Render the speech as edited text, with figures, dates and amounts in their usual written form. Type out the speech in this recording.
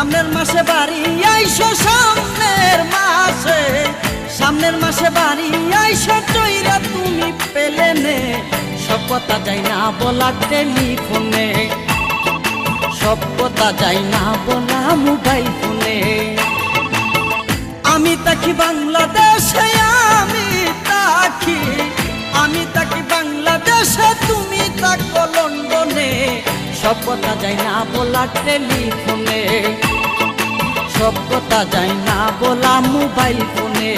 সামনের মাসে বাড়ি আইসো, সামনের মাসে বাড়ি আইসো, চইরা তুমি পেলেনে সব কথা যাই না বলা টেলিফোনে, সব কথা যাই না বলা মোবাইল ফোনে। আমি থাকি বাংলাদেশে, আমি থাকি বাংলাদেশে, তুমি থাকো লন্ডনে, সব কথা যাই না বলা টেলিফোনে, সব কথা যাই না বলা মোবাইল ফোনে।